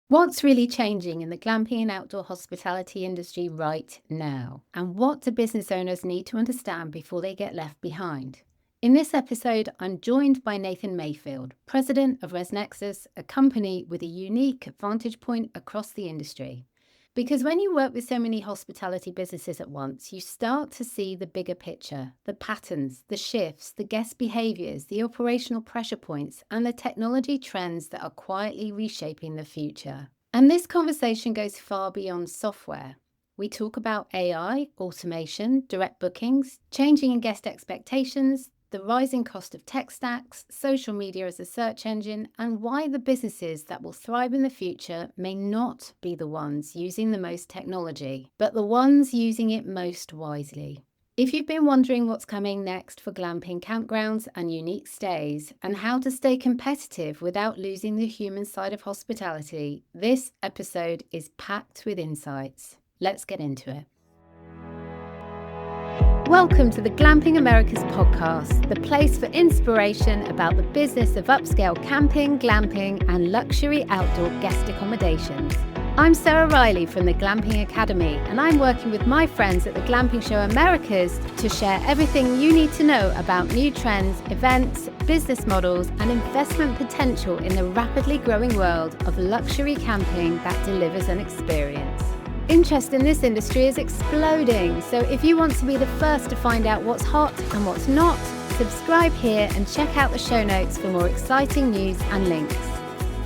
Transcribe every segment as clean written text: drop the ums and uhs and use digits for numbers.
What's really changing in the glamping and outdoor hospitality industry right now? And what do business owners need to understand before they get left behind? In this episode, I'm joined by Nathan Mayfield, president of ResNexus, a company with a unique vantage point across the industry. Because when you work with so many hospitality businesses at once, you start to see the bigger picture, the patterns, the shifts, the guest behaviors, the operational pressure points, and the technology trends that are quietly reshaping the future. And this conversation goes far beyond software. We talk about AI, automation, direct bookings, changing in guest expectations, the rising cost of tech stacks, social media as a search engine, and why the businesses that will thrive in the future may not be the ones using the most technology, but the ones using it most wisely. If you've been wondering what's coming next for glamping campgrounds and unique stays, and how to stay competitive without losing the human side of hospitality, this episode is packed with insights. Let's get into it. Welcome to the Glamping Americas podcast, the place for inspiration about the business of upscale camping, glamping, and luxury outdoor guest accommodations. I'm Sarah Riley from the Glamping Academy, and I'm working with my friends at the Glamping Show Americas to share everything you need to know about new trends, events, business models, and investment potential in the rapidly growing world of luxury camping that delivers an experience. Interest in this industry is exploding, so if you want to be the first to find out what's hot and what's not, subscribe here and check out the show notes for more exciting news and links.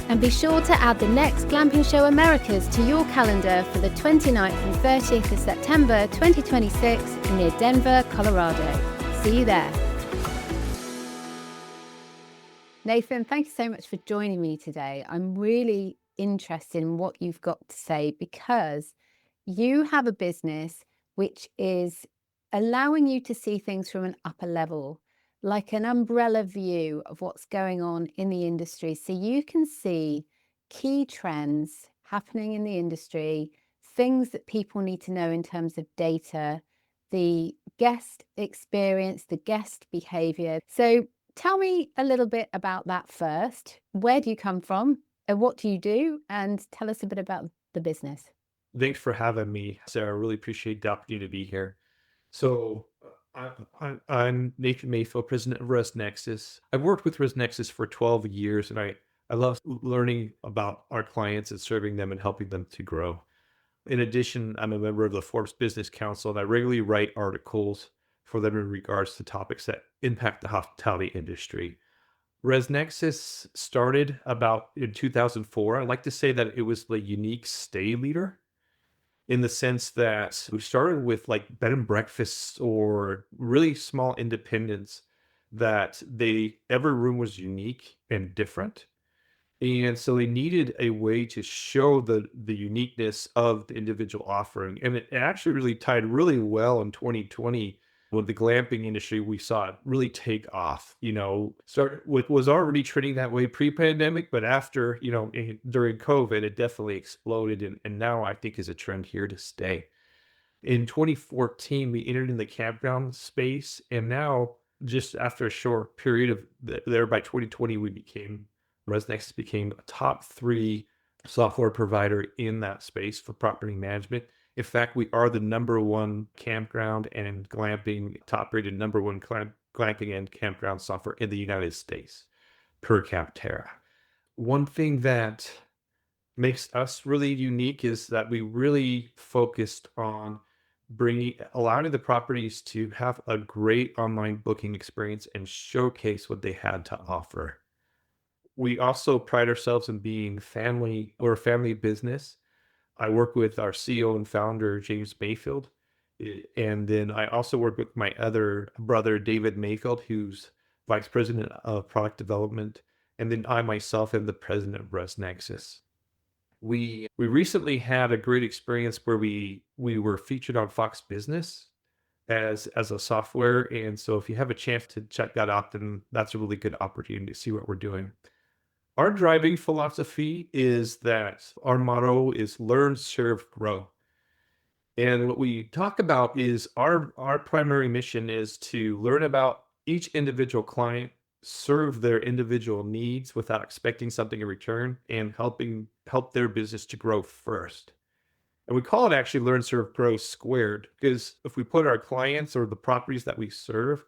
And be sure to add the next Glamping Show Americas to your calendar for the 29th and 30th of September 2026 near Denver, Colorado. See you there. Nathan, thank you so much for joining me today. I'm really interested in what you've got to say because you have a business which is allowing you to see things from an upper level, like an umbrella view of what's going on in the industry. So you can see key trends happening in the industry, things that people need to know in terms of data, the guest experience, the guest behavior. So tell me a little bit about that first. Where do you come from? And what do you do? And tell us a bit about the business. Thanks for having me, Sarah. I really appreciate the opportunity to be here. So, I'm Nathan Mayfield, president of ResNexus. I've worked with ResNexus for 12 years, and I love learning about our clients and serving them and helping them to grow. In addition, I'm a member of the Forbes Business Council, and I regularly write articles for them in regards to topics that impact the hospitality industry. ResNexus started about in 2004. I like to say that it was the unique stay leader in the sense that we started with like bed and breakfasts or really small independents that every room was unique and different. And so they needed a way to show the uniqueness of the individual offering. And it actually really tied really well in 2020 with the glamping industry. We saw it really take off, start with was already trending that way pre-pandemic, but after, during COVID, it definitely exploded. And now I think is a trend here to stay. In 2014, we entered in the campground space, and now just after a short period of there by 2020, ResNexus became a top three software provider in that space for property management. In fact, we are the number one campground and glamping, top rated number one glamping and campground software in the United States per Capterra. One thing that makes us really unique is that we really focused on allowing the properties to have a great online booking experience and showcase what they had to offer. We also pride ourselves in being family. We're a family business. I work with our CEO and founder, James Mayfield. And then I also work with my other brother, David Mayfield, who's vice president of product development. And then I myself am the president of ResNexus. We recently had a great experience where we were featured on Fox Business as a software. And so if you have a chance to check that out, then that's a really good opportunity to see what we're doing. Our driving philosophy is that our motto is learn, serve, grow. And what we talk about is our primary mission is to learn about each individual client, serve their individual needs without expecting something in return, and help their business to grow first. And we call it actually learn, serve, grow squared, because if we put our clients or the properties that we serve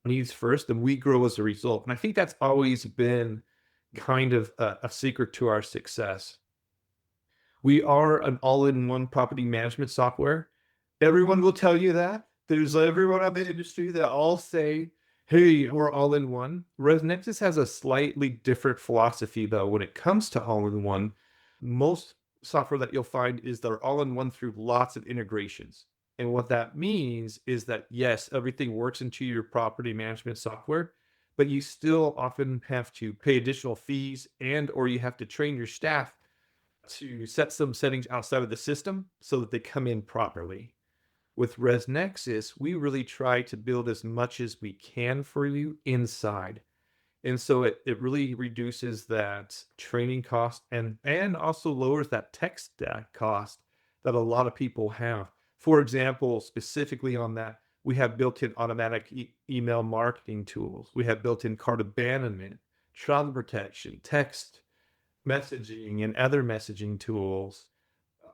needs first, then we grow as a result. And I think that's always been kind of a secret to our success. We are an all-in-one property management software. Everyone will tell you that. There's everyone in the industry that all say, hey, we're all in one. ResNexus has a slightly different philosophy, though, when it comes to all in one. Most software that you'll find is they're all in one through lots of integrations. And what that means is that, yes, everything works into your property management software, but you still often have to pay additional fees or you have to train your staff to set some settings outside of the system so that they come in properly. With ResNexus, we really try to build as much as we can for you inside. And so it really reduces that training cost and also lowers that tech stack cost that a lot of people have. For example, specifically on that, we have built-in automatic email marketing tools. We have built-in cart abandonment, travel protection, text messaging, and other messaging tools.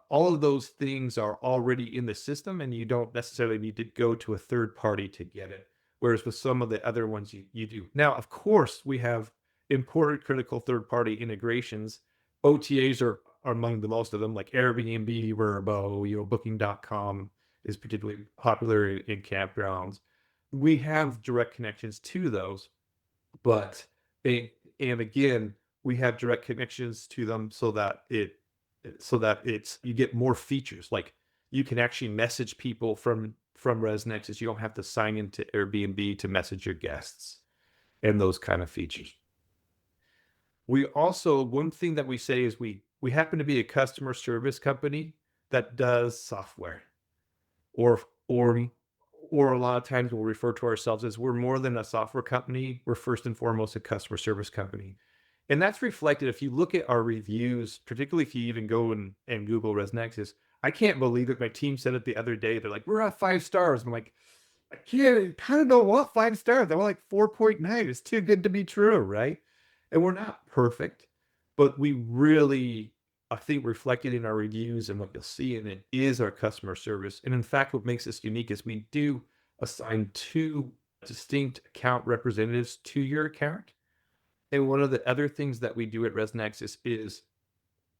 All of those things are already in the system, and you don't necessarily need to go to a third party to get it. Whereas with some of the other ones, you do. Now, of course, we have important critical third party integrations. OTAs are among the most of them, like Airbnb, Vrbo, Booking.com is particularly popular in campgrounds. We have direct connections to those, but and again, we have direct connections to them so that it's you get more features. Like you can actually message people from ResNexus. You don't have to sign into Airbnb to message your guests and those kind of features. We also one thing that we say is we happen to be a customer service company that does software or or or a lot of times we'll refer to ourselves as we're more than a software company. We're first and foremost a customer service company. And that's reflected if you look at our reviews, particularly if you even go and Google ResNexus. I can't believe it. My team said it the other day. They're like, we're at 5 stars. I'm like, I can't kind of know what 5 stars. I'm like 4.9. It's too good to be true, right? And we're not perfect, but we really, I think, reflected in our reviews and what you'll see in it is our customer service. And in fact, what makes us unique is we do assign two distinct account representatives to your account. And one of the other things that we do at ResNexus is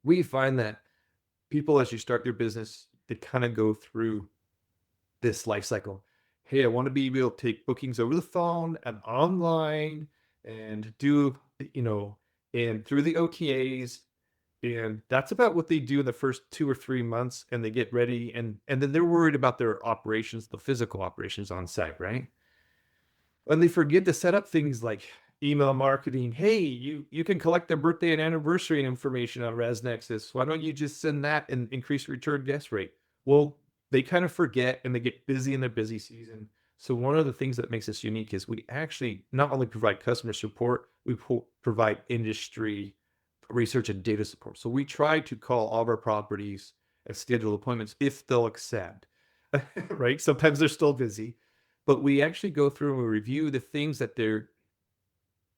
we find that people, as you start your business, they kind of go through this life cycle. Hey, I want to be able to take bookings over the phone and online and do, you know, and through the OTAs. And that's about what they do in the first 2 or 3 months. And they get ready and then they're worried about their operations, the physical operations on site, right? And they forget to set up things like email marketing. Hey, you can collect their birthday and anniversary information on ResNexus. Why don't you just send that and increase return guest rate? Well, they kind of forget and they get busy in their busy season. So one of the things that makes us unique is we actually not only provide customer support, we provide industry research and data support. So we try to call all of our properties and schedule appointments if they'll accept, right? Sometimes they're still busy, but we actually go through and we review the things that they're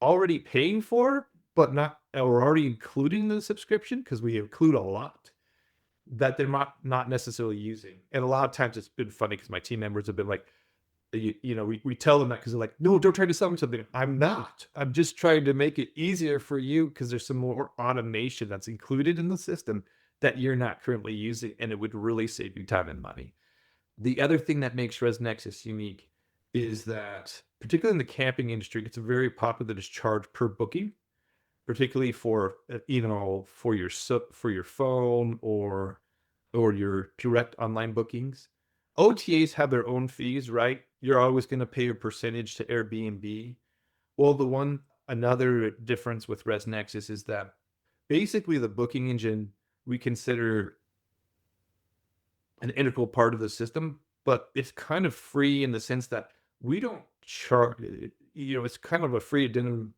already paying for, but not or already including the subscription because we include a lot that they're not necessarily using. And a lot of times it's been funny because my team members have been like, we tell them that because they're like, no, don't try to sell me something. I'm not. I'm just trying to make it easier for you because there's some more automation that's included in the system that you're not currently using, and it would really save you time and money. The other thing that makes ResNexus unique is that, particularly in the camping industry, it's very popular to charge per booking, particularly for for your phone or your direct online bookings. OTAs have their own fees, right? You're always going to pay a percentage to Airbnb. Well, another difference with ResNexus is that basically the booking engine we consider an integral part of the system, but it's kind of free in the sense that we don't charge, it's kind of a free addendum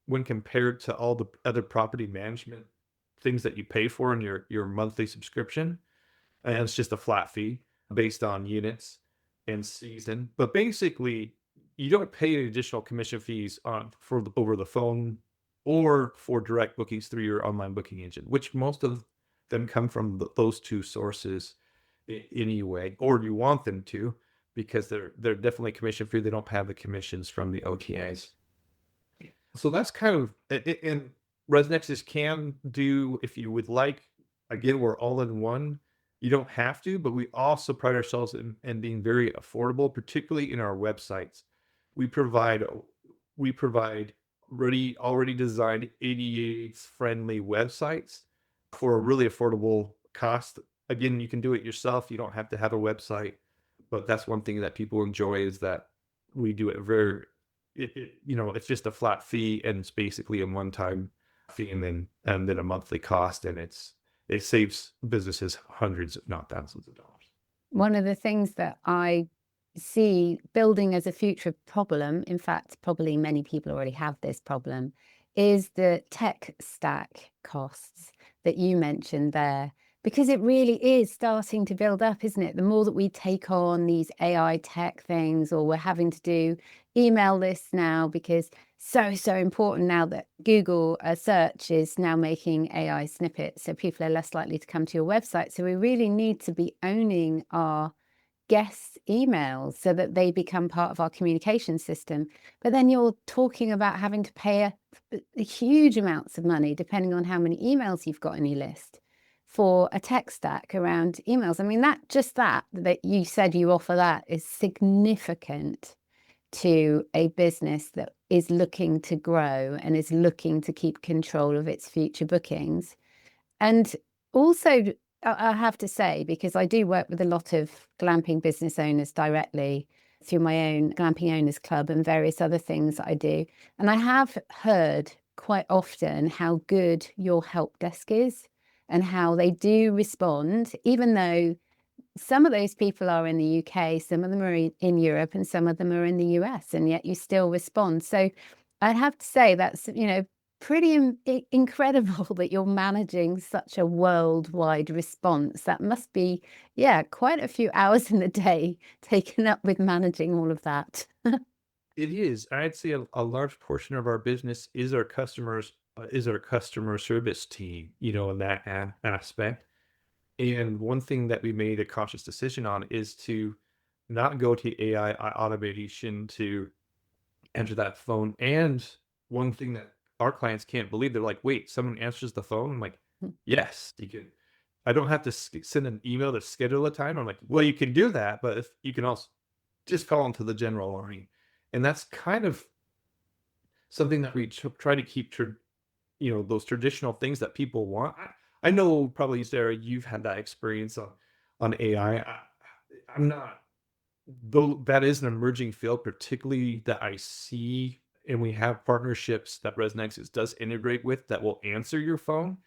when compared to all the other property management things that you pay for in your monthly subscription. And it's just a flat fee based on units and season. But basically, you don't pay any additional commission fees over the phone or for direct bookings through your online booking engine, which most of them come from those two sources anyway, or you want them to, because they're definitely commission free. They don't have the commissions from the OTAs. So that's kind of and ResNexus can do, if you would like. Again, we're all in one. You don't have to, but we also pride ourselves in being very affordable, particularly in our websites. We provide we provide already designed ADA friendly websites for a really affordable cost. Again, you can do it yourself. You don't have to have a website, but that's one thing that people enjoy, is that we do it very, it's just a flat fee, and it's basically a one-time fee, and then a monthly cost, and it saves businesses hundreds, if not thousands of dollars. One of the things that I see building as a future problem, in fact, probably many people already have this problem, is the tech stack costs that you mentioned there. Because it really is starting to build up, isn't it? The more that we take on these AI tech things, or we're having to do email lists now, because so important now that Google search is now making AI snippets, so people are less likely to come to your website. So we really need to be owning our guests' emails so that they become part of our communication system. But then you're talking about having to pay a huge amounts of money, depending on how many emails you've got on your list, for a tech stack around emails. I mean, that you said you offer, that is significant to a business that is looking to grow and is looking to keep control of its future bookings. And also, I have to say, because I do work with a lot of glamping business owners directly through my own Glamping Owners Club and various other things that I do, and I have heard quite often how good your help desk is and how they do respond, even though some of those people are in the UK, some of them are in Europe, and some of them are in the US, and yet you still respond. So I'd have to say that's, pretty incredible that you're managing such a worldwide response. That must be, yeah, quite a few hours in the day taken up with managing all of that. It is. I'd say a large portion of our business is our customer service team, in that aspect. And one thing that we made a conscious decision on is to not go to AI automation to enter that phone. And one thing that our clients can't believe, they're like, wait, someone answers the phone? I'm like, yes, you can. I don't have to send an email to schedule a time. I'm like, well, you can do that, but if you can also just call into the general line. And that's kind of something that we try to keep, those traditional things that people want. I know probably, Sarah, you've had that experience on AI. I'm not, though that is an emerging field, particularly that I see, and we have partnerships that ResNexus does integrate with that will answer your phone.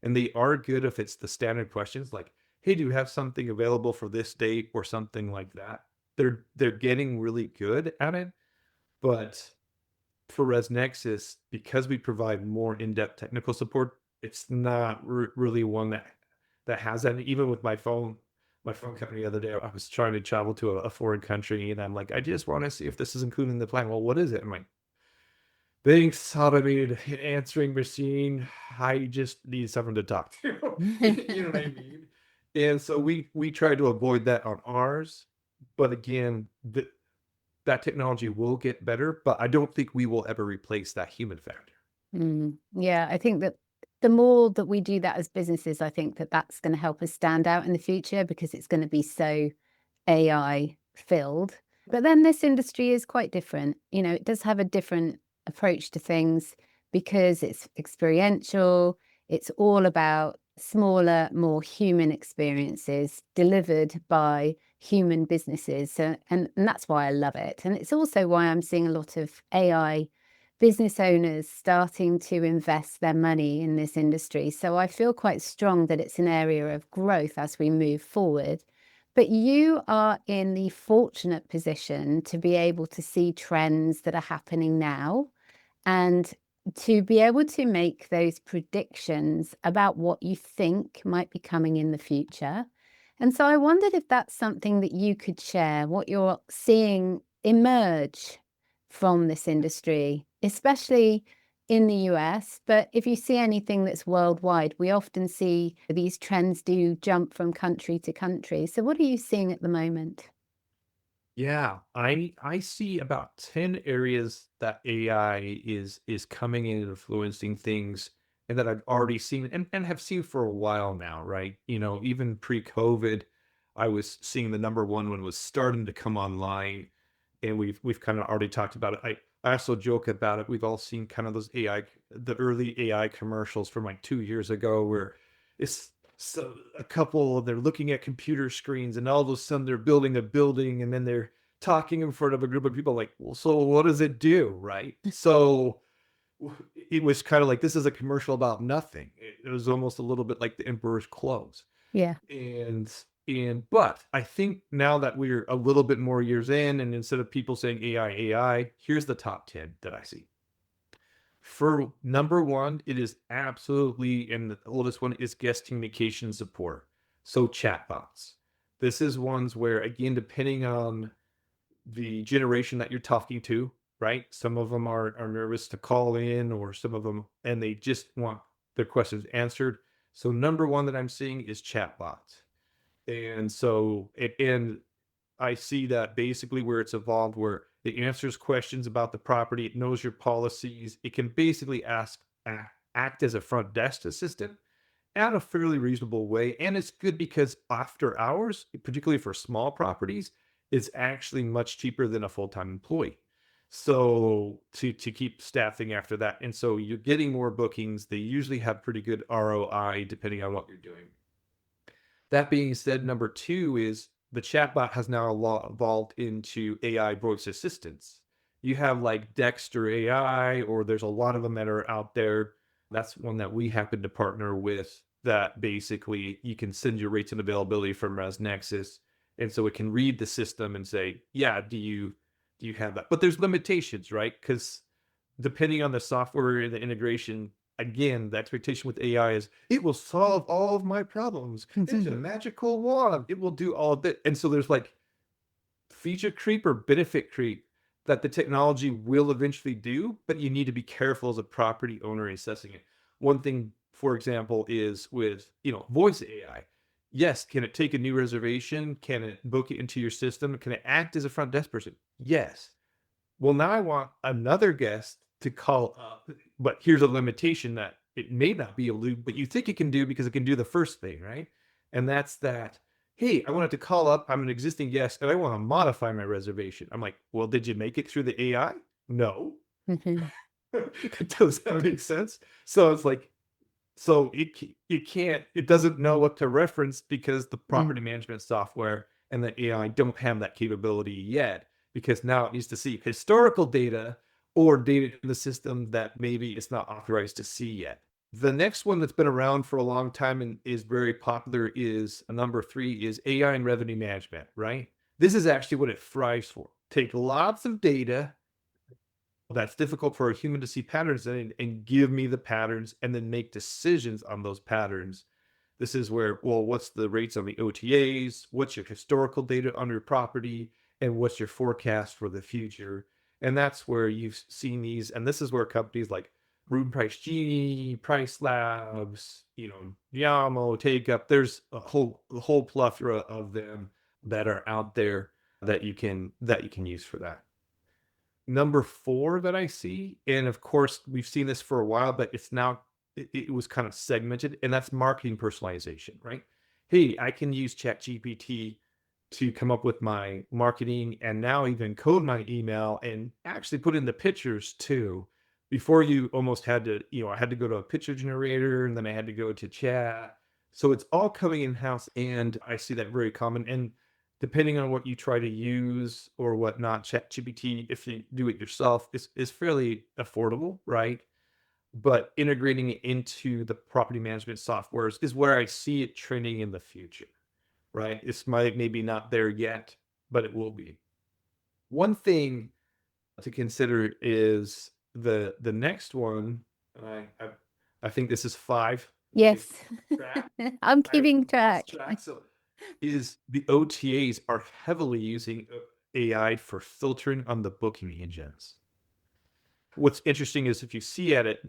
And they are good if it's the standard questions like, hey, do you have something available for this date or something like that? They're getting really good at it. But for ResNexus, because we provide more in-depth technical support, it's not really one that has that. Even with my phone company the other day, I was trying to travel to a foreign country, and I'm like, I just want to see if this is included in the plan. Well, what is it? I'm like, thanks, automated answering machine. I just need someone to talk to. You know what I mean? And so we try to avoid that on ours. But again, that technology will get better, but I don't think we will ever replace that human factor. Yeah, I think that the more that we do that as businesses, I think that that's going to help us stand out in the future, because it's going to be so AI filled. But then this industry is quite different. It does have a different approach to things because it's experiential. It's all about smaller, more human experiences delivered by human businesses. So, and that's why I love it. And it's also why I'm seeing a lot of AI business owners starting to invest their money in this industry. So I feel quite strong that it's an area of growth as we move forward. But you are in the fortunate position to be able to see trends that are happening now and to be able to make those predictions about what you think might be coming in the future. And so I wondered if that's something that you could share, what you're seeing emerge from this industry, especially in the US, but if you see anything that's worldwide, we often see these trends do jump from country to country. So what are you seeing at the moment? Yeah, I see about 10 areas that AI is coming in and influencing things and that I've already seen and have seen for a while now, right? Even pre-COVID, I was seeing the number one was starting to come online, and we've kind of already talked about it. I also joke about it. We've all seen kind of those the early AI commercials from like 2 years ago, where it's so a couple, they're looking at computer screens, and all of a sudden they're building a building, and then they're talking in front of a group of people like, well, so what does it do, right? So it was kind of like this is a commercial about nothing. It was almost a little bit like the Emperor's Clothes. Yeah. And but I think now that we're a little bit more years in, and instead of people saying AI, here's the top 10 that I see. For number one, it is absolutely, and the oldest one is guest communication support. So chatbots. This is ones where, again, depending on the generation that you're talking to, right? Some of them are nervous to call in, or some of them, and they just want their questions answered. So number one that I'm seeing is chatbots. And I see that basically where it's evolved, where it answers questions about the property, it knows your policies, it can basically act as a front desk assistant at a fairly reasonable way. And it's good because after hours, particularly for small properties, it's actually much cheaper than a full-time employee. So to keep staffing after that. And so you're getting more bookings. They usually have pretty good ROI depending on what you're doing. That being said, number two is the chatbot has now evolved into AI voice assistants. You have like Dexter AI, or there's a lot of them that are out there. That's one that we happen to partner with, that basically you can send your rates and availability from ResNexus. And so it can read the system and say, yeah, do you have that? But there's limitations, right? Because depending on the software and the integration, again, the expectation with AI is it will solve all of my problems. It's a magical wand. It will do all of it. And so there's like feature creep or benefit creep that the technology will eventually do, but you need to be careful as a property owner assessing it. One thing, for example, is with, voice AI. Yes, can it take a new reservation? Can it book it into your system? Can it act as a front desk person? Yes. Well, now I want another guest to call up, but here's a limitation that it may not be able to do, but you think it can do because it can do the first thing, right? And that's that, hey, I wanted to call up. I'm an existing guest and I want to modify my reservation. I'm like, well, did you make it through the AI? No. Mhm. Does that make sense? So it's like, so it doesn't know what to reference because the Mm. property management software and the AI don't have that capability yet, because now it needs to see historical data or data in the system that maybe it's not authorized to see yet. The next one that's been around for a long time and is very popular is number three is AI and revenue management, right? This is actually what it thrives for. Take lots of data that's difficult for a human to see patterns in, and give me the patterns and then make decisions on those patterns. This is where, well, what's the rates on the OTAs? What's your historical data on your property? And what's your forecast for the future? And that's where you've seen these. And this is where companies like Room Price Genie, Price Labs, Yamo, Take Up, there's a whole plethora of them that are out there that you can use for that. Number 4 that I see, and of course, we've seen this for a while, but it was kind of segmented, and that's marketing personalization, right? Hey, I can use ChatGPT to come up with my marketing and now even code my email and actually put in the pictures too. Before, you almost had to, I had to go to a picture generator, and then I had to go to chat. So it's all coming in-house, and I see that very common. And depending on what you try to use or whatnot, ChatGPT, if you do it yourself, is fairly affordable, right? But integrating it into the property management softwares is where I see it trending in the future, right? It's maybe not there yet, but it will be. One thing to consider is the next one. And I think this is 5. If Yes. track, I'm I keeping lost track. track. So is the OTAs are heavily using AI for filtering on the booking engines. what's interesting is if you see at it,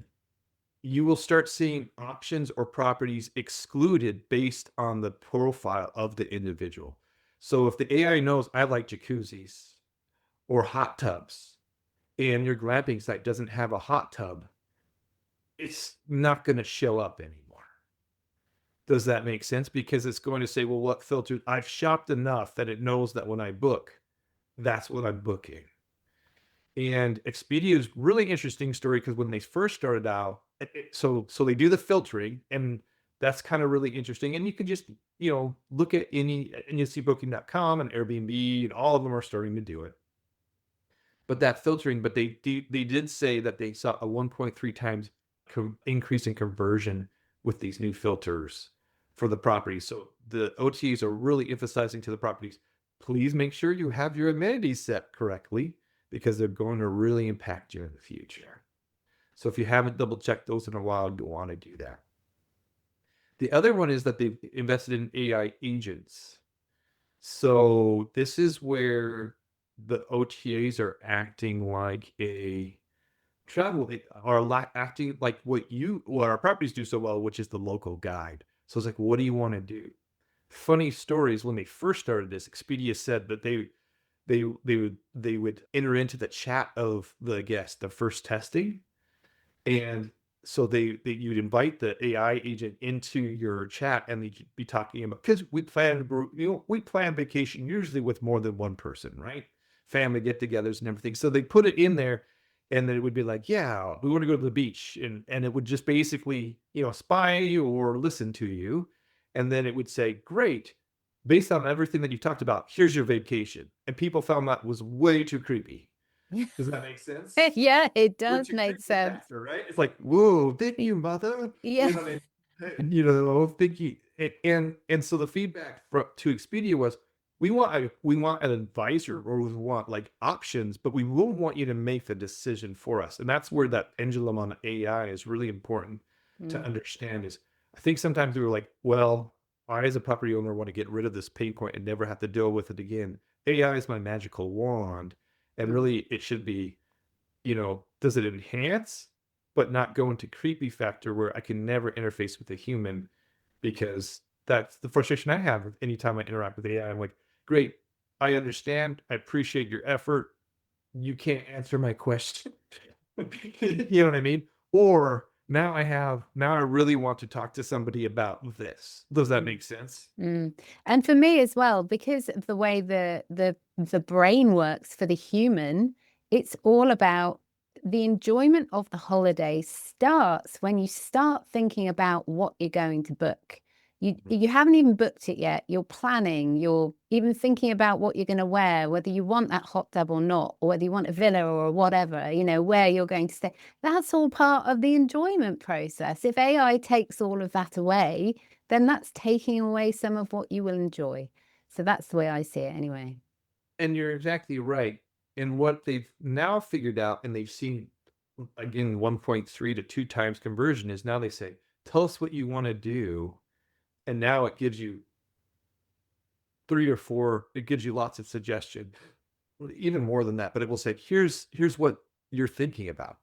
you will start seeing options or properties excluded based on the profile of the individual. So if the AI knows I like jacuzzis or hot tubs and your glamping site doesn't have a hot tub, it's not going to show up anymore. Does that make sense? Because it's going to say, well, what filter? I've shopped enough that it knows that when I book, that's what I'm booking. And Expedia's really interesting story because when they first started out, so they do the filtering, and that's kind of really interesting. And you can just look at any, and you see Booking.com and Airbnb, and all of them are starting to do it. But that filtering, but they did say that they saw a 1.3 times increase in conversion with these new filters for the properties. So the OTAs are really emphasizing to the properties, please make sure you have your amenities set correctly because they're going to really impact you in the future. So if you haven't double checked those in a while, you'll want to do that. The other one is that they've invested in AI agents. So this is where the OTAs are acting like a travel are acting like what our properties do so well, which is the local guide. So it's like, what do you want to do? Funny stories when they first started this, Expedia said that they would enter into the chat of the guest, the first testing, and so you'd invite the AI agent into your chat, and they'd be talking about because we plan vacation usually with more than one person, right? Family get-togethers and everything. So they put it in there, and then it would be like, yeah, we want to go to the beach, and it would just basically spy you or listen to you, and then it would say, great, based on everything that you talked about, here's your vacation, and people found that was way too creepy. Does that make sense? Yeah, it We're does too make creepy sense. factor, right? It's like, whoa, thank you, mother. Yeah. I mean, thank you. And so the feedback to Expedia was, we want an advisor, or we want like options, but we won't want you to make the decision for us. And that's where that pendulum on AI is really important to Mm, understand. Is I think sometimes we were like, well, I as a property owner want to get rid of this pain point and never have to deal with it again. AI is my magical wand, and mm, really it should be, does it enhance, but not go into creepy factor where I can never interface with a human, because that's the frustration I have anytime I interact with AI. I'm like, great, I understand, I appreciate your effort. You can't answer my question. You know what I mean? Or now I really want to talk to somebody about this. Does that mm. make sense? Mm. And for me as well, because of the way the brain works for the human, it's all about the enjoyment of the holiday starts when you start thinking about what you're going to book. You haven't even booked it yet. You're planning, you're even thinking about what you're going to wear, whether you want that hot tub or not, or whether you want a villa or whatever, where you're going to stay. That's all part of the enjoyment process. If AI takes all of that away, then that's taking away some of what you will enjoy. So that's the way I see it anyway. And you're exactly right. And what they've now figured out, and they've seen again 1.3 to 2 times conversion, is now they say, tell us what you want to do. And now it gives you 3 or 4, it gives you lots of suggestion, even more than that. But it will say, here's what you're thinking about.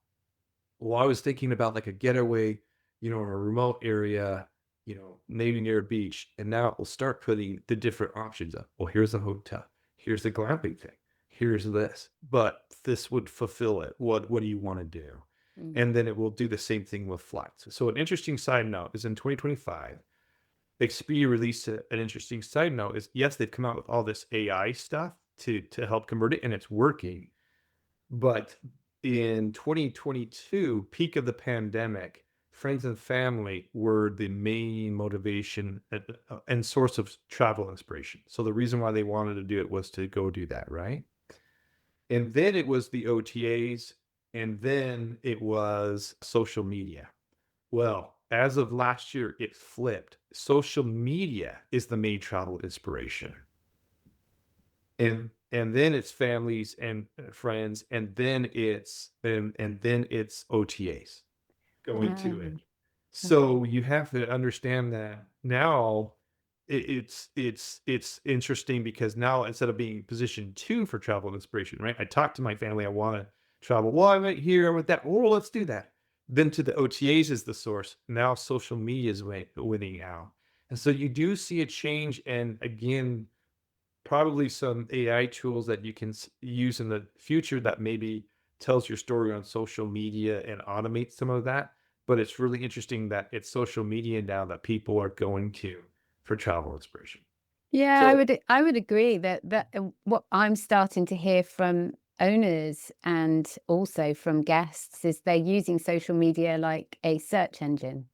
Well, I was thinking about like a getaway, in a remote area, maybe near a beach. And now it will start putting the different options up. Well, here's a hotel. Here's the glamping thing. Here's this. But this would fulfill it. What do you want to do? Mm. And then it will do the same thing with flights. So an interesting side note is in 2025, Expedia released an interesting side note is, yes, they've come out with all this AI stuff to help convert it, and it's working. But in 2022, peak of the pandemic, friends and family were the main motivation and source of travel inspiration. So the reason why they wanted to do it was to go do that, right? And then it was the OTAs, and then it was social media. Well, as of last year, it flipped. Social media is the main travel inspiration. And then it's families and friends, and then it's OTAs going to it. Um, So you have to understand that now it's interesting because now instead of being position 2 for travel inspiration, right? I talked to my family, I want to travel. Well, I went here, I went that. Oh, let's do that. Then to the OTAs is the source. Now social media is winning out. And so you do see a change. And again, probably some AI tools that you can use in the future that maybe tells your story on social media and automate some of that. But it's really interesting that it's social media now that people are going to for travel inspiration. Yeah, So I would agree that what I'm starting to hear from owners and also from guests is they're using social media like a search engine.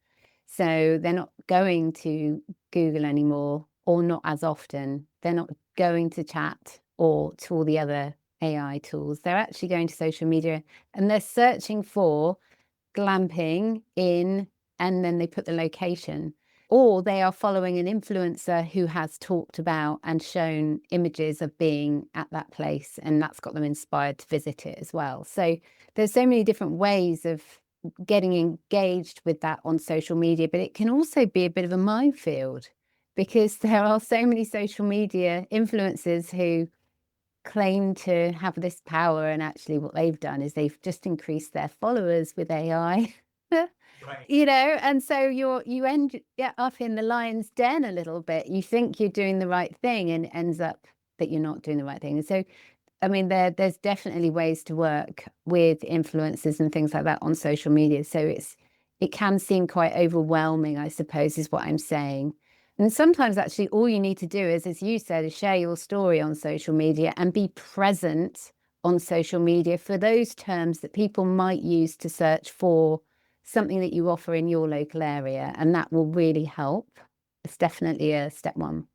So they're not going to Google anymore or not as often. They're not going to chat or to all the other AI tools. They're actually going to social media and they're searching for glamping in, and then they put the location. Or they are following an influencer who has talked about and shown images of being at that place, and that's got them inspired to visit it as well. So there's so many different ways of getting engaged with that on social media, but it can also be a bit of a minefield because there are so many social media influencers who claim to have this power, and actually what they've done is they've just increased their followers with AI. right. And so you end up in the lion's den a little bit. You think you're doing the right thing and it ends up that you're not doing the right thing. And so I mean, there's definitely ways to work with influencers and things like that on social media. So it can seem quite overwhelming, I suppose, is what I'm saying. And sometimes actually all you need to do is, as you said, is share your story on social media and be present on social media for those terms that people might use to search for something that you offer in your local area. And that will really help. It's definitely a step one.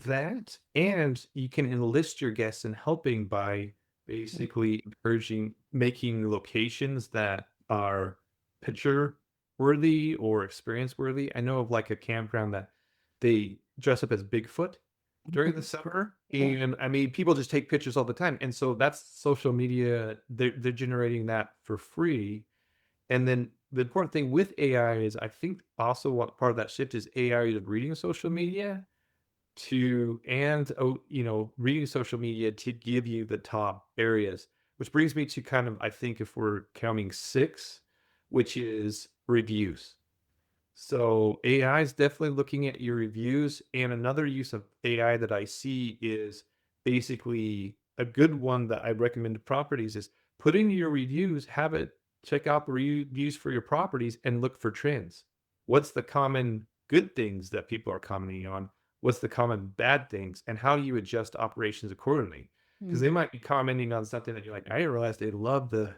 That, and you can enlist your guests in helping by basically encouraging making locations that are picture worthy or experience worthy. I know of like a campground that they dress up as Bigfoot during the summer. And I mean, people just take pictures all the time. And so that's social media. They're generating that for free. And then the important thing with AI is I think also what part of that shift is AI is reading social media to and reading social media to give you the top areas, which brings me to kind of, I think if we're counting six, which is reviews. So AI is definitely looking at your reviews, and another use of AI that I see is basically a good one that I recommend to properties is put in your reviews, have it check out the reviews for your properties and look for trends. What's the common good things that people are commenting on? What's the common bad things? And how do you adjust operations accordingly? Because Mm. they might be commenting on something that you're like, I didn't realize they love the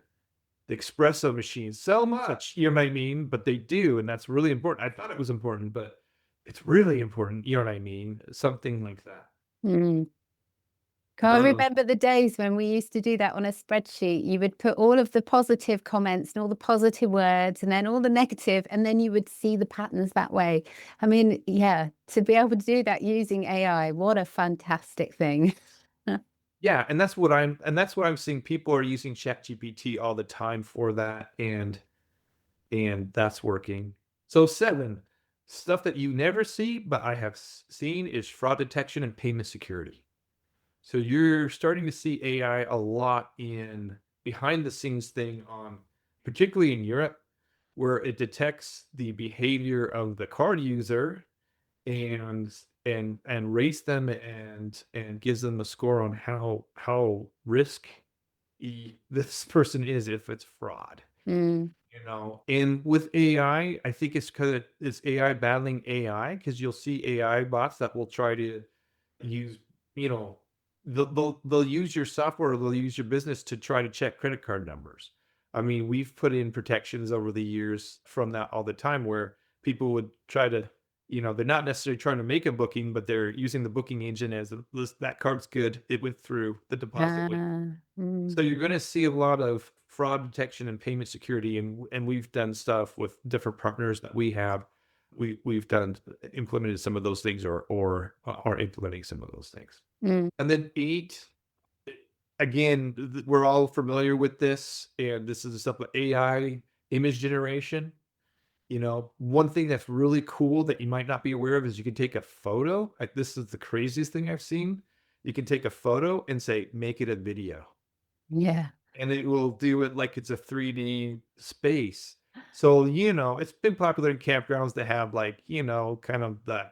espresso machines so much, you know what I mean? But they do, and that's really important. I thought it was important, but it's really important, you know what I mean? Something like that. Mm. Can I Um, remember the days when we used to do that on a spreadsheet? You would put all of the positive comments and all the positive words and then all the negative, and then you would see the patterns that way. I mean, yeah, to be able to do that using AI, what a fantastic thing. yeah, and that's what I'm seeing. People are using ChatGPT all the time for that, and that's working. So 7, stuff that you never see, but I have seen is fraud detection and payment security. So you're starting to see AI a lot in behind the scenes thing on, particularly in Europe, where it detects the behavior of the card user and rates them and gives them a score on how risky this person is if it's fraud. Mm, And with AI, I think it's because it's AI battling AI because you'll see AI bots that will try to use, you know, they'll use your software, or they'll use your business to try to check credit card numbers. I mean, we've put in protections over the years from that all the time where people would try to, they're not necessarily trying to make a booking, but they're using the booking engine as that card's good. It went through, the deposit went. mm, So you're going to see a lot of fraud detection and payment security, and we've done stuff with different partners that we have. We've done implemented some of those things, or are implementing some of those things. mm. And then 8, again, we're all familiar with this, and this is the stuff with AI image generation. One thing that's really cool that you might not be aware of is you can take a photo. Like, this is the craziest thing I've seen. You can take a photo and say, make it a video. Yeah. and it will do it like it's a 3D space. So, it's been popular in campgrounds that have like, kind of the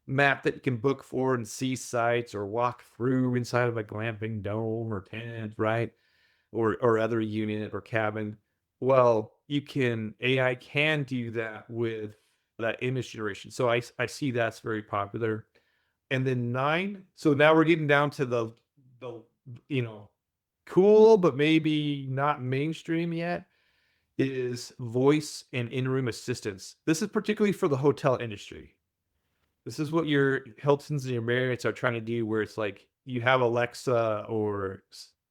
map that you can book for and see sites or walk through inside of a glamping dome or tent, right? Or other unit or cabin. Well, AI can do that with that image generation. So I see that's very popular. And then 9, so now we're getting down to the you know cool, but maybe not mainstream yet, is voice and in-room assistance. This is particularly for the hotel industry. This is what your Hiltons and your Marriotts are trying to do, where it's like you have Alexa or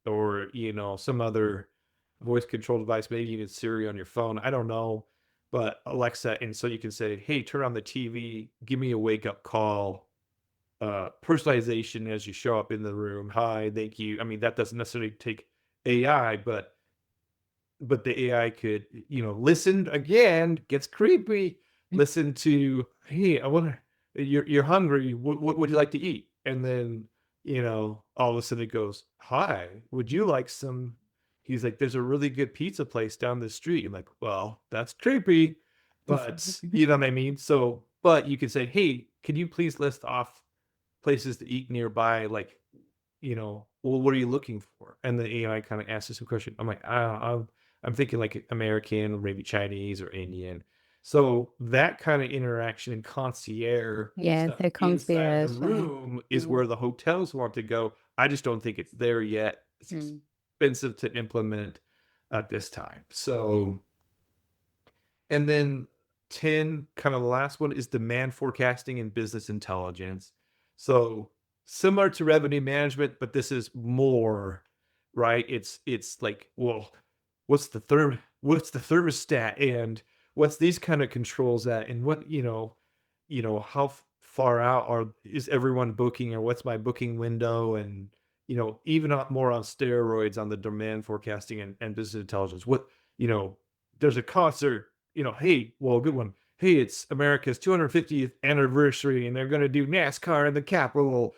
some other voice control device, maybe even Siri on your phone. I don't know, but Alexa, and so you can say, "Hey, turn on the TV, give me a wake up call." Personalization as you show up in the room. Hi, thank you. I mean, that doesn't necessarily take AI, but the AI could, listen again, gets creepy. Listen to, hey, I wonder, you're hungry. What would you like to eat? And then, all of a sudden it goes, hi, would you like some? He's like, there's a really good pizza place down the street. I'm like, well, that's creepy, but you know what I mean? So, but you can say, hey, can you please list off places to eat nearby? Like, well, what are you looking for? And the AI kind of asks us a question. I'm like, I'm thinking like American or maybe Chinese or Indian. So that kind of interaction and concierge Yeah, stuff so inside the concierge. Yeah. room is Mm, where the hotels want to go. I just don't think it's there yet. It's mm. expensive to implement at this time. So, and then 10, kind of the last one, is demand forecasting and business intelligence. So similar to revenue management, but this is more, right? It's like, well, what's the thermostat and what's these kind of controls at and what, how far out is everyone booking or what's my booking window and even more on steroids on the demand forecasting and business intelligence. What, you know, there's a concert, hey, well, good one. Hey, it's America's 250th anniversary, and they're going to do NASCAR in the Capitol.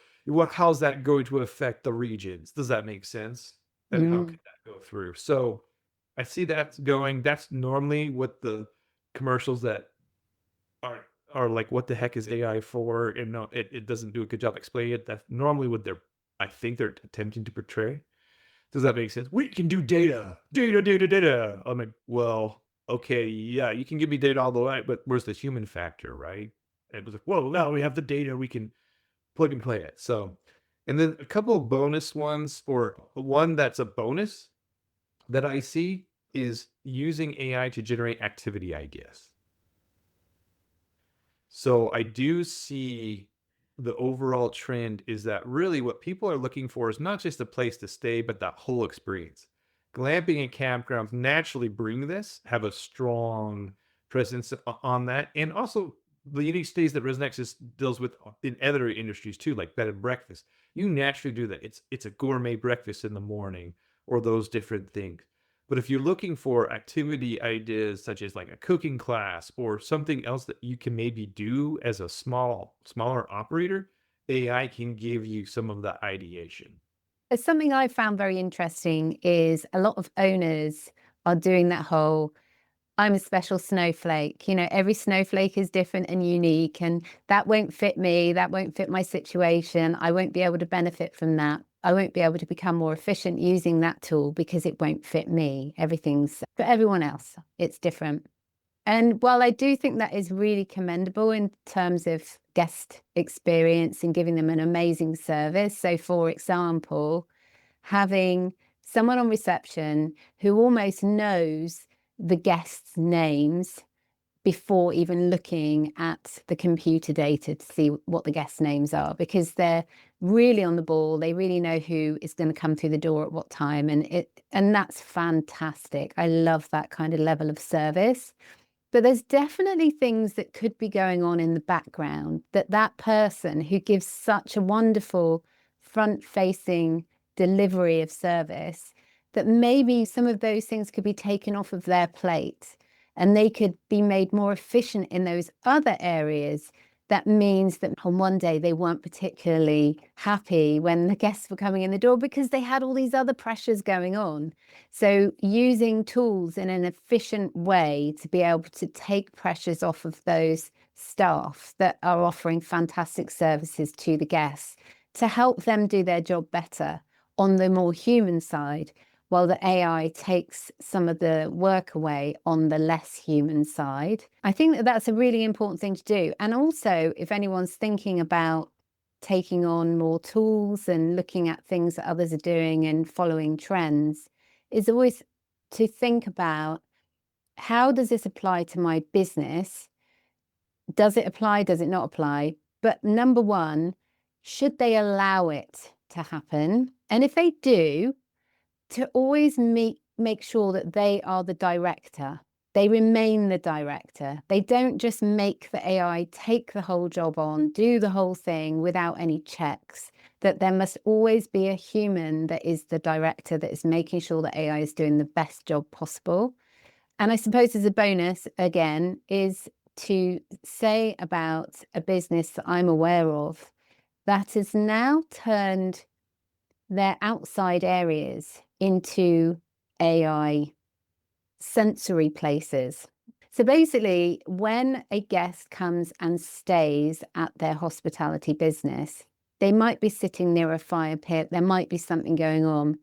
How's that going to affect the regions? Does that make sense? And how Mm. could that go through? So, I see that's going. That's normally what the commercials that are are like. What the heck is AI for? And no, it doesn't do a good job explaining it. That's normally what I think they're attempting to portray. Does that make sense? We can do data. I'm like, well, okay, yeah, you can give me data all the way, but where's the human factor, right? And it was like, whoa, now we have the data, we can plug and play it. So, and then a couple of bonus ones, or one that's a bonus that I see is using AI to generate activity ideas. So I do see the overall trend is that really what people are looking for is not just a place to stay, but that whole experience. Glamping and campgrounds naturally bring this, have a strong presence on that. And also the unique stays that ResNexus deals with in other industries too, like bed and breakfast. You naturally do that. It's a gourmet breakfast in the morning or those different things. But if you're looking for activity ideas such as like a cooking class or something else that you can maybe do as a smaller operator, AI can give you some of the ideation. Something I found very interesting is a lot of owners are doing that whole I'm a special snowflake. Every snowflake is different and unique, and that won't fit me. That won't fit my situation. I won't be able to benefit from that. I won't be able to become more efficient using that tool because it won't fit me. Everything's for everyone else. It's different. And while I do think that is really commendable in terms of guest experience and giving them an amazing service. So, for example, having someone on reception who almost knows the guests' names before even looking at the computer data to see what the guests' names are, because they're really on the ball. They really know who is going to come through the door at what time, and that's fantastic. I love that kind of level of service. But there's definitely things that could be going on in the background that person who gives such a wonderful front-facing delivery of service, that maybe some of those things could be taken off of their plate and they could be made more efficient in those other areas, that means that on one day they weren't particularly happy when the guests were coming in the door because they had all these other pressures going on. So using tools in an efficient way to be able to take pressures off of those staff that are offering fantastic services to the guests to help them do their job better on the more human side, while the AI takes some of the work away on the less human side. I think that that's a really important thing to do. And also, if anyone's thinking about taking on more tools and looking at things that others are doing and following trends, is always to think about, how does this apply to my business? Does it apply? Does it not apply? But number one, should they allow it to happen? And if they do, to always make sure that they are the director. They remain the director. They don't just make the AI take the whole job on, do the whole thing without any checks. That there must always be a human that is the director, that is making sure that AI is doing the best job possible. And I suppose as a bonus, again, is to say about a business that I'm aware of that has now turned their outside areas into AI sensory places. So basically, when a guest comes and stays at their hospitality business, they might be sitting near a fire pit, there might be something going on,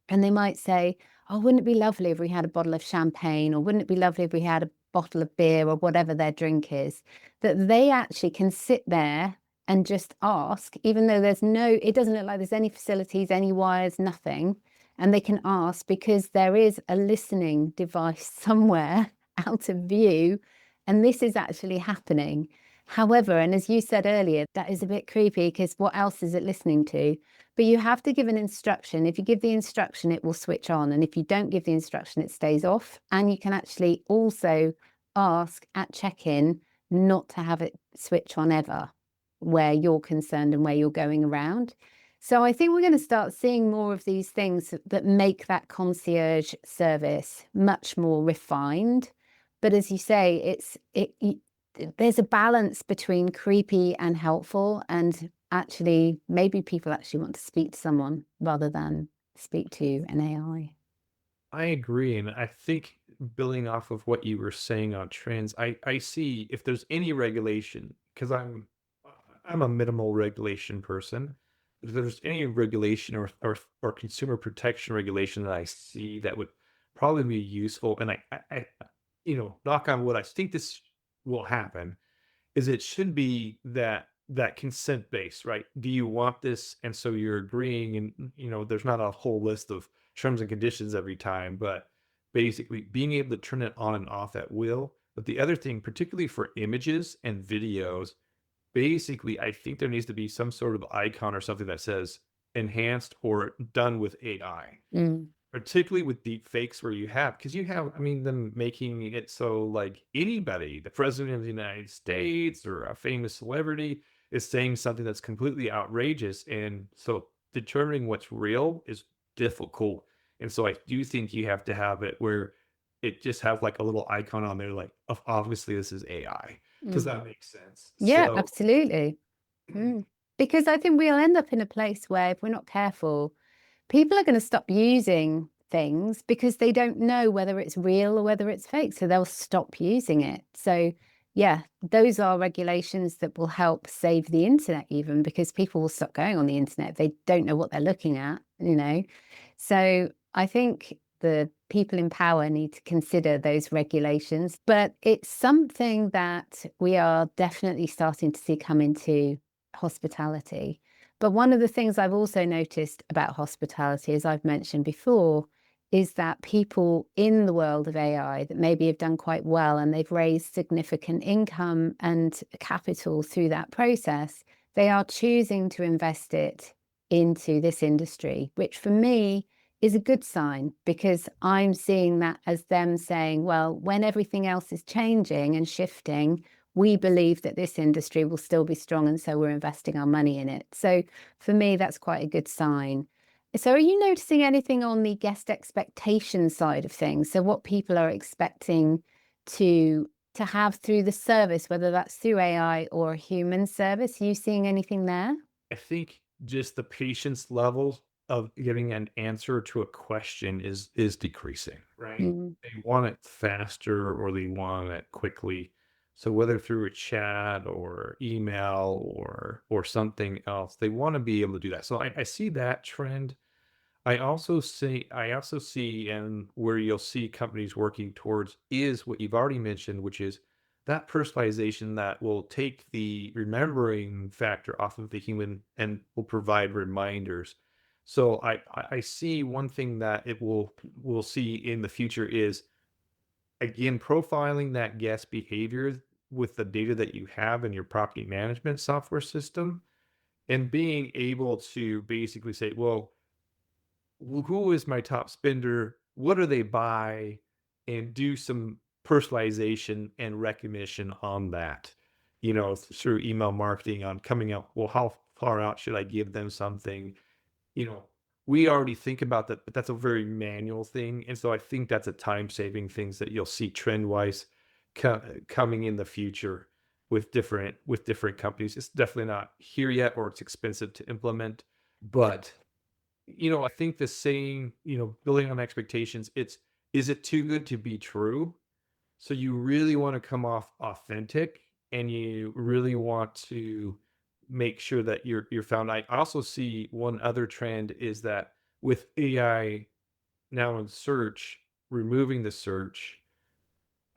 and they might say, "Oh, wouldn't it be lovely if we had a bottle of champagne, or wouldn't it be lovely if we had a bottle of beer," or whatever their drink is, that they actually can sit there and just ask, even though it doesn't look like there's any facilities, any wires, nothing. And they can ask because there is a listening device somewhere out of view. And this is actually happening. However, and as you said earlier, that is a bit creepy because what else is it listening to? But you have to give an instruction. If you give the instruction, it will switch on. And if you don't give the instruction, it stays off. And you can actually also ask at check-in not to have it switch on ever, where you're concerned and where you're going around. So I think we're going to start seeing more of these things that make that concierge service much more refined. But as you say, there's a balance between creepy and helpful, and actually maybe people actually want to speak to someone rather than speak to an AI. I agree, and I think building off of what you were saying on trends, I see if there's any regulation, because I'm a minimal regulation person. If there's any regulation or consumer protection regulation that I see that would probably be useful, and knock on wood, I think this will happen, is it should be that consent base, right? Do you want this? And so you're agreeing, and there's not a whole list of terms and conditions every time, but basically being able to turn it on and off at will. But the other thing, particularly for images and videos, basically, I think there needs to be some sort of icon or something that says enhanced or done with AI. Mm. Particularly with deep fakes where because you have, I mean, them making it so like anybody, the president of the United States or a famous celebrity is saying something that's completely outrageous. And so determining what's real is difficult. And so I do think you have to have it where it just have like a little icon on there, like, obviously this is AI. Does Mm. that make sense? Yeah, So absolutely. Mm. Because I think we'll end up in a place where if we're not careful, people are going to stop using things because they don't know whether it's real or whether it's fake. So they'll stop using it. So, yeah, those are regulations that will help save the internet, even because people will stop going on the internet if they don't know what they're looking at. So I think the people in power need to consider those regulations. But it's something that we are definitely starting to see come into hospitality. But one of the things I've also noticed about hospitality, as I've mentioned before, is that people in the world of AI that maybe have done quite well and they've raised significant income and capital through that process, they are choosing to invest it into this industry, which for me is a good sign, because I'm seeing that as them saying, well, when everything else is changing and shifting, we believe that this industry will still be strong, and so we're investing our money in it. So for me, that's quite a good sign. So are you noticing anything on the guest expectation side of things? So what people are expecting to to have through the service, whether that's through AI or a human service? Are you seeing anything there? I think just the patience level of getting an answer to a question is decreasing, right? Mm, They want it faster or they want it quickly. So whether through a chat or email or something else, they want to be able to do that. So I see that trend. I also see and where you'll see companies working towards is what you've already mentioned, which is that personalization that will take the remembering factor off of the human and will provide reminders. So I see one thing that we'll see in the future is again profiling that guest behavior with the data that you have in your property management software system and being able to basically say, well, who is my top spender? What do they buy? And do some personalization and recognition on that, through email marketing on coming out. Well, how far out should I give them something? You know, we already think about that, but that's a very manual thing. And so I think that's a time saving things that you'll see trend wise coming in the future with different companies. It's definitely not here yet, or it's expensive to implement, but I think the saying, building on expectations, is it too good to be true? So you really want to come off authentic and you really want to make sure that you're found. I also see one other trend is that with AI now in search, removing the search,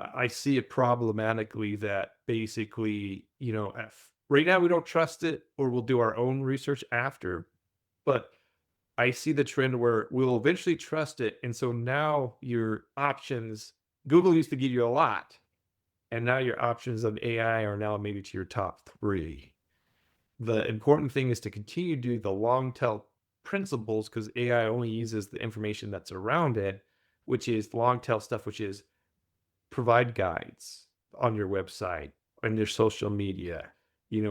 I see it problematically that basically, right now we don't trust it or we'll do our own research after. But I see the trend where we'll eventually trust it, and so now your options Google used to give you a lot, and now your options of AI are now maybe to your top 3. The important thing is to continue to do the long tail principles because AI only uses the information that's around it, which is long tail stuff, which is provide guides on your website, on your social media,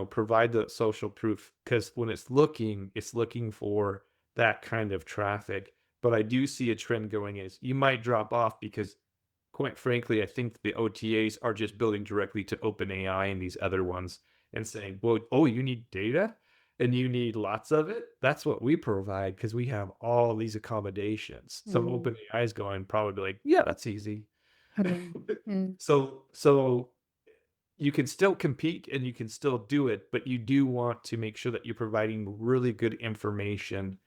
provide the social proof because when it's looking for that kind of traffic. But I do see a trend going is you might drop off because quite frankly, I think the OTAs are just building directly to OpenAI and these other ones and saying, well, oh, you need data and you need lots of it. That's what we provide because we have all these accommodations. So mm, OpenAI is going probably be like, yeah, that's easy. mm, mm, So you can still compete and you can still do it, but you do want to make sure that you're providing really good information.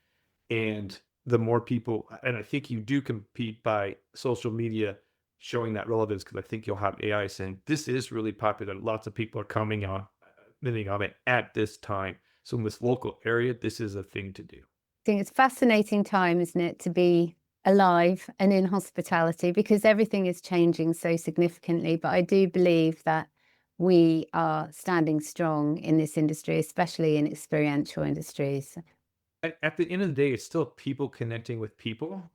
And the more people, and I think you do compete by social media showing that relevance because I think you'll have AI saying this is really popular. Lots of people are coming on, living on it at this time. So in this local area, this is a thing to do. think it's a fascinating time, isn't it, to be alive and in hospitality because everything is changing so significantly. But I do believe that we are standing strong in this industry, especially in experiential industries. At the end of the day, it's still people connecting with people.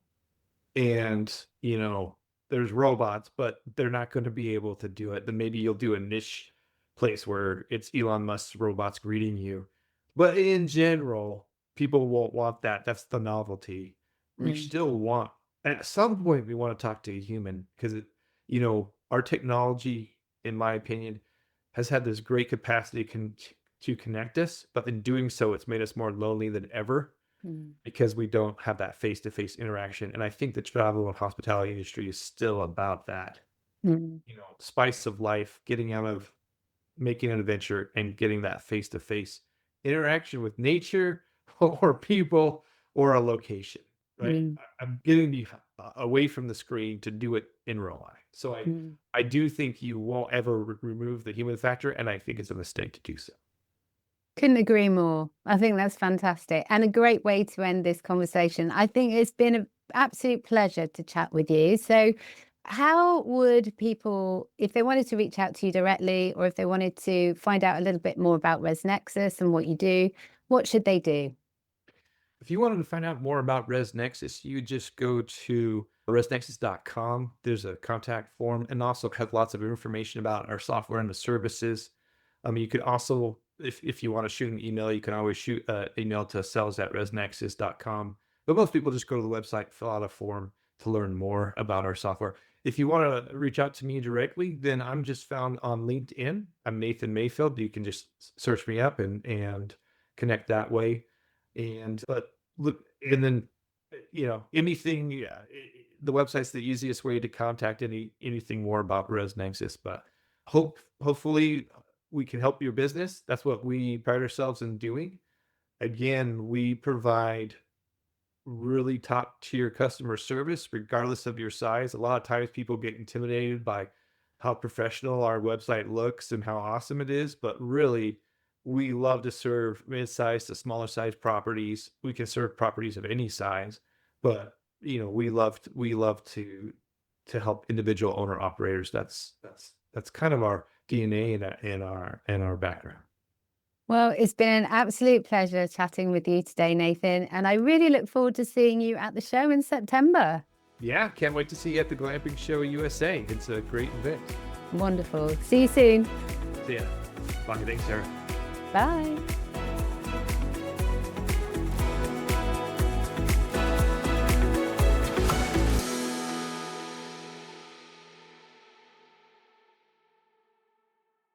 And, there's robots, but they're not gonna be able to do it. Then maybe you'll do a niche place where it's Elon Musk's robots greeting you. But in general, people won't want that. That's the novelty. We Mm, still want at some point, we wanna talk to a human because our technology, in my opinion, has had this great capacity to connect us, but in doing so, it's made us more lonely than ever mm, because we don't have that face-to-face interaction, and I think the travel and hospitality industry is still about that, mm, spice of life, getting out of making an adventure and getting that face-to-face interaction with nature or people or a location, right? mm, I'm getting away from the screen to do it in real life. So mm. I do think you won't ever remove the human factor, and I think it's a mistake to do so. Couldn't agree more. I think that's fantastic and a great way to end this conversation. I think it's been an absolute pleasure to chat with you. So, how would people, if they wanted to reach out to you directly or if they wanted to find out a little bit more about ResNexus and what you do, what should they do? If you wanted to find out more about ResNexus, you just go to resnexus.com. There's a contact form and also have lots of information about our software and the services. You could also, if you want to shoot an email, you can always shoot an email to sales@resnexus.com. But most people just go to the website, fill out a form to learn more about our software. if you want to reach out to me directly, then I'm just found on LinkedIn. I'm Nathan Mayfield. You can just search me up and connect that way. And but look, and then anything. Yeah, the website's the easiest way to contact anything more about ResNexus. But hopefully we can help your business. That's what we pride ourselves in doing. Again, we provide really top tier customer service, regardless of your size. A lot of times people get intimidated by how professional our website looks and how awesome it is. But really, we love to serve mid-sized to smaller size properties. We can serve properties of any size, but we love to help individual owner operators. That's kind of our DNA and our background. Well, it's been an absolute pleasure chatting with you today, Nathan, and I really look forward to seeing you at the show in September. Yeah, can't wait to see you at the Glamping Show USA. It's a great event. Wonderful. See you soon. See ya. Bye. Thanks, Sarah. Bye.